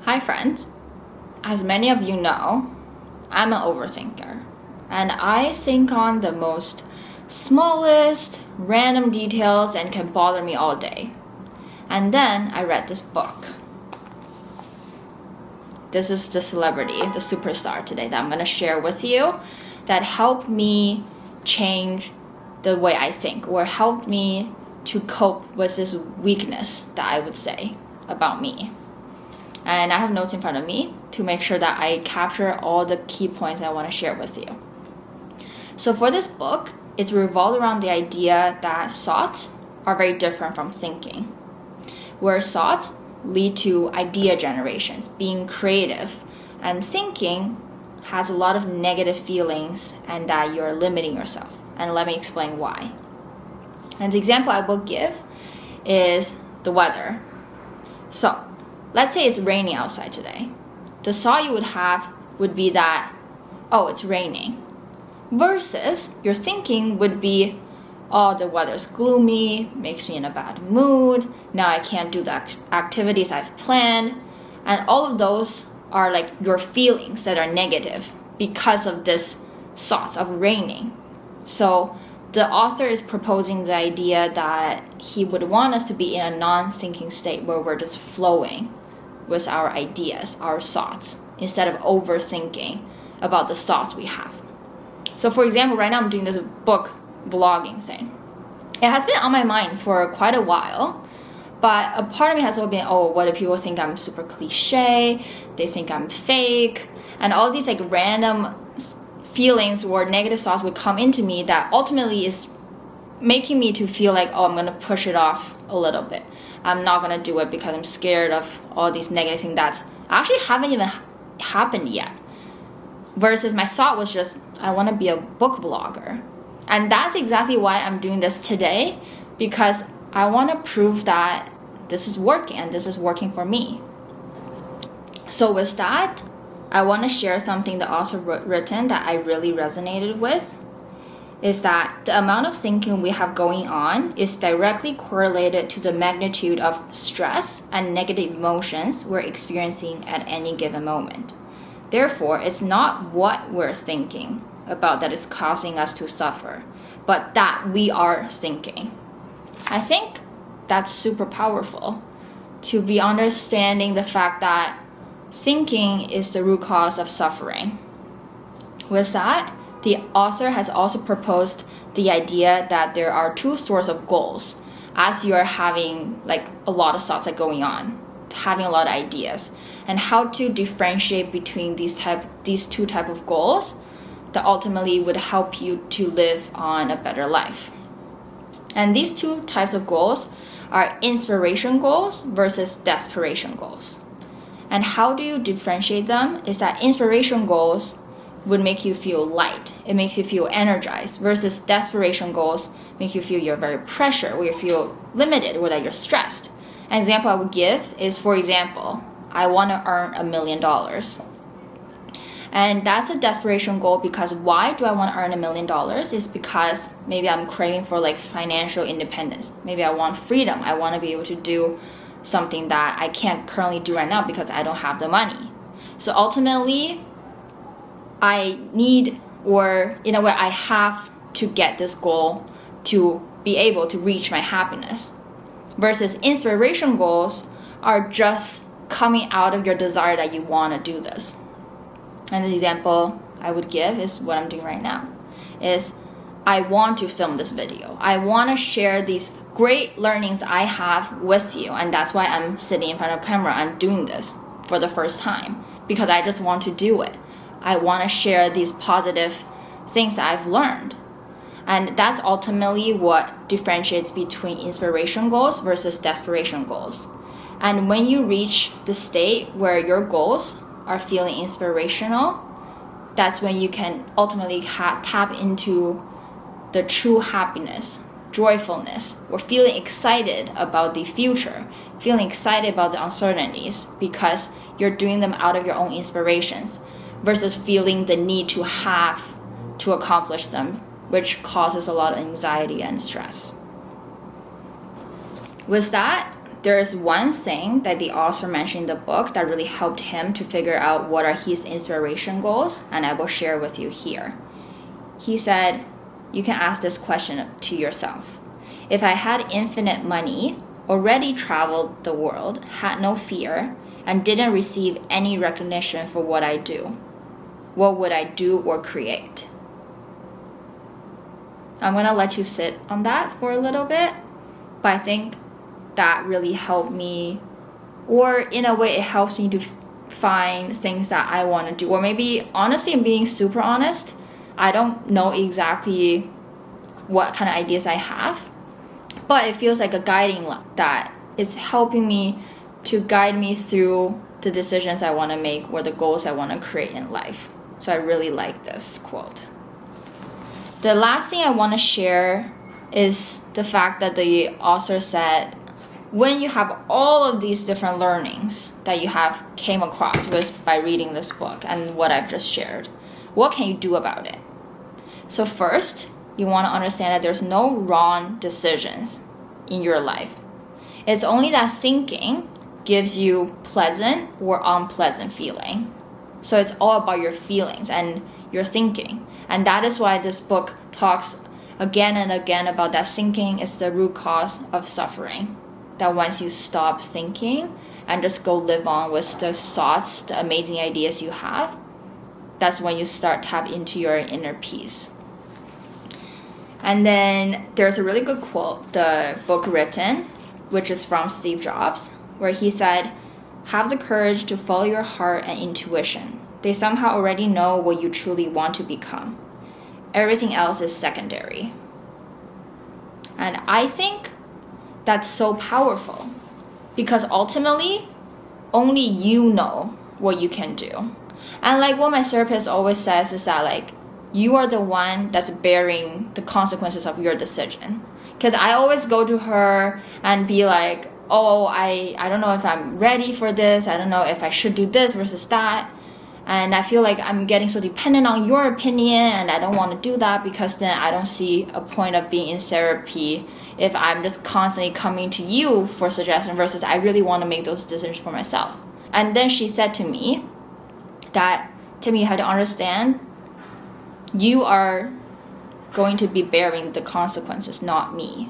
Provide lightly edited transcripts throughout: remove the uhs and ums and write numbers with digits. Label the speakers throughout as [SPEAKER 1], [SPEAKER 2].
[SPEAKER 1] Hi friends, as many of you know, I'm an overthinker and I think on the most smallest random details and can bother me all day. And then I read this book. This is the celebrity, the superstar today that I'm going to share with you that helped me change the way I think or helped me to cope with this weakness that I would say about me. And I have notes in front of me to make sure that I capture all the key points I want to share with you. So for this book, it's revolved around the idea that thoughts are very different from thinking. Where thoughts lead to idea generations, being creative, and thinking has a lot of negative feelings and that you're limiting yourself. And let me explain why. And the example I will give is the weather. So let's say it's raining outside today. The thought you would have would be that, oh, it's raining. Versus your thinking would be, oh, the weather's gloomy, makes me in a bad mood. Now I can't do the activities I've planned. And all of those are like your feelings that are negative because of this thoughts of raining. So the author is proposing the idea that he would want us to be in a non-thinking state where we're just flowing with our ideas, our thoughts, instead of overthinking about the thoughts we have. So for example, right now I'm doing this book vlogging thing. It has been on my mind for quite a while, but a part of me has always been, oh, what if people think I'm super cliche, they think I'm fake, and all these like random feelings or negative thoughts would come into me that ultimately is making me to feel like, oh, I'm gonna push it off a little bit. I'm not gonna do it because I'm scared of all these negative things that actually haven't even happened yet. Versus my thought was just, I wanna be a book vlogger. And that's exactly why I'm doing this today, because I wanna prove that this is working and this is working for me. So with that, I wanna share something the author written that I really resonated with, is that the amount of thinking we have going on is directly correlated to the magnitude of stress and negative emotions we're experiencing at any given moment. Therefore, it's not what we're thinking about that is causing us to suffer, but that we are thinking. I think that's super powerful to be understanding the fact that thinking is the root cause of suffering. With that, the author has also proposed the idea that there are two sorts of goals as you're having like a lot of thoughts going on, having a lot of ideas, and how to differentiate between these two type of goals that ultimately would help you to live on a better life. And these two types of goals are inspiration goals versus desperation goals. And how do you differentiate them is that inspiration goals would make you feel light. It makes you feel energized, versus desperation goals make you feel you're very pressured, or you feel limited, or that you're stressed. An example I would give is, for example, I want to earn $1 million. And that's a desperation goal because why do I want to earn $1 million? Is because maybe I'm craving for like financial independence. Maybe I want freedom. I want to be able to do something that I can't currently do right now because I don't have the money. So ultimately, I need, or in a way, I have to get this goal to be able to reach my happiness. Versus inspiration goals are just coming out of your desire that you want to do this. And the example I would give is what I'm doing right now. Is I want to film this video. I want to share these great learnings I have with you. And that's why I'm sitting in front of camera. I'm doing this for the first time because I just want to do it. I want to share these positive things that I've learned. And that's ultimately what differentiates between inspiration goals versus desperation goals. And when you reach the state where your goals are feeling inspirational, that's when you can ultimately tap into the true happiness, joyfulness, or feeling excited about the future, feeling excited about the uncertainties because you're doing them out of your own inspirations versus feeling the need to have to accomplish them, which causes a lot of anxiety and stress. With that, there's one thing that the author mentioned in the book that really helped him to figure out what are his inspiration goals, and I will share with you here. He said, you can ask this question to yourself. If I had infinite money, already traveled the world, had no fear, and didn't receive any recognition for what I do, what would I do or create? I'm going to let you sit on that for a little bit, but I think that really helped me, or in a way it helps me to find things that I want to do. Or maybe, honestly, I'm being super honest, I don't know exactly what kind of ideas I have, but it feels like a guiding light that it's helping me to guide me through the decisions I want to make or the goals I want to create in life. So I really like this quote. The last thing I want to share is the fact that the author said, when you have all of these different learnings that you have came across with by reading this book and what I've just shared, what can you do about it? So first, you want to understand that there's no wrong decisions in your life. It's only that thinking gives you pleasant or unpleasant feeling. So it's all about your feelings and your thinking. And that is why this book talks again and again about that thinking is the root cause of suffering. That once you stop thinking and just go live on with the thoughts, the amazing ideas you have, that's when you start tap into your inner peace. And then there's a really good quote, the book written, which is from Steve Jobs, where he said, have the courage to follow your heart and intuition. They somehow already know what you truly want to become. Everything else is secondary. And I think that's so powerful because ultimately, only you know what you can do. And like what my therapist always says is that like, you are the one that's bearing the consequences of your decision. Because I always go to her and be like, oh, I don't know if I'm ready for this. I don't know if I should do this versus that. And I feel like I'm getting so dependent on your opinion and I don't want to do that because then I don't see a point of being in therapy if I'm just constantly coming to you for suggestion versus I really want to make those decisions for myself. And then she said to me that, Timmy, you have to understand, you are going to be bearing the consequences, not me.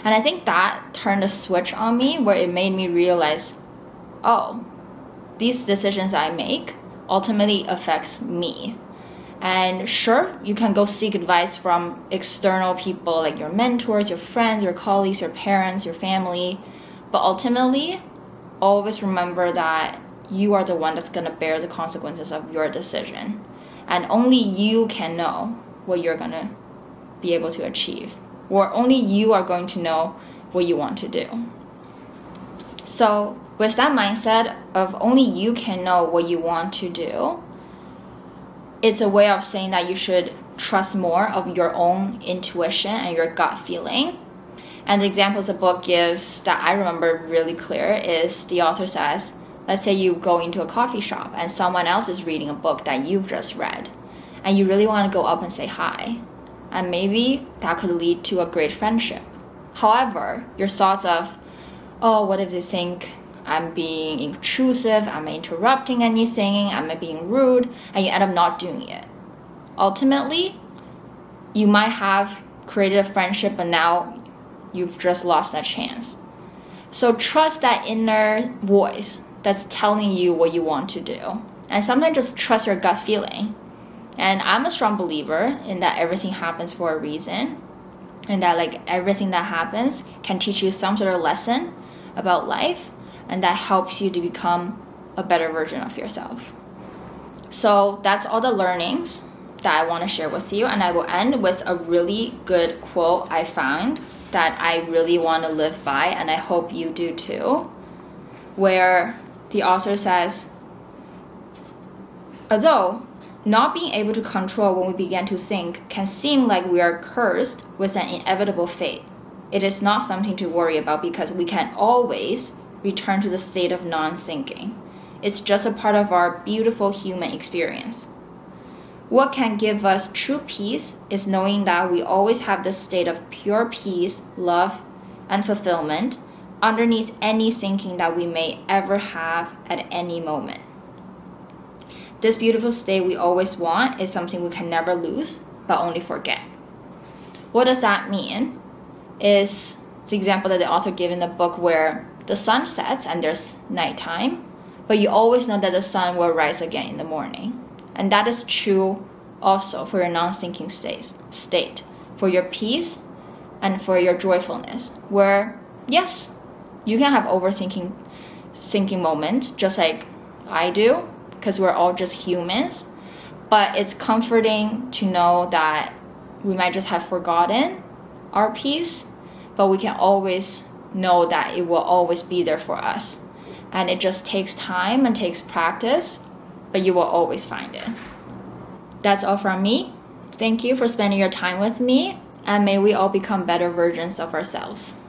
[SPEAKER 1] And I think that turned a switch on me where it made me realize, oh, these decisions I make ultimately affects me. And sure, you can go seek advice from external people like your mentors, your friends, your colleagues, your parents, your family. But ultimately, always remember that you are the one that's going to bear the consequences of your decision. And only you can know what you're going to be able to achieve. Or only you are going to know what you want to do. So with that mindset of only you can know what you want to do, it's a way of saying that you should trust more of your own intuition and your gut feeling. And the examples the book gives that I remember really clear is the author says, let's say you go into a coffee shop and someone else is reading a book that you've just read and you really want to go up and say hi. And maybe that could lead to a great friendship. However, your thoughts of, oh, what if they think I'm being intrusive, I'm interrupting anything, I'm being rude, and you end up not doing it. Ultimately, you might have created a friendship, but now you've just lost that chance. So trust that inner voice that's telling you what you want to do. And sometimes just trust your gut feeling. And I'm a strong believer in that everything happens for a reason. And that like everything that happens can teach you some sort of lesson about life. And that helps you to become a better version of yourself. So that's all the learnings that I want to share with you. And I will end with a really good quote I found that I really want to live by. And I hope you do too. Where the author says, although not being able to control when we begin to think can seem like we are cursed with an inevitable fate, it is not something to worry about because we can always return to the state of non-thinking. It's just a part of our beautiful human experience. What can give us true peace is knowing that we always have this state of pure peace, love, and fulfillment underneath any thinking that we may ever have at any moment. This beautiful state we always want is something we can never lose, but only forget. What does that mean? Is the example that the author gave in the book where the sun sets and there's nighttime, but you always know that the sun will rise again in the morning. And that is true also for your non-thinking state, for your peace and for your joyfulness, where yes, you can have thinking moment just like I do, because we're all just humans, but it's comforting to know that we might just have forgotten our peace, but we can always know that it will always be there for us. And it just takes time and takes practice, but you will always find it. That's all from me. Thank you for spending your time with me, and may we all become better versions of ourselves.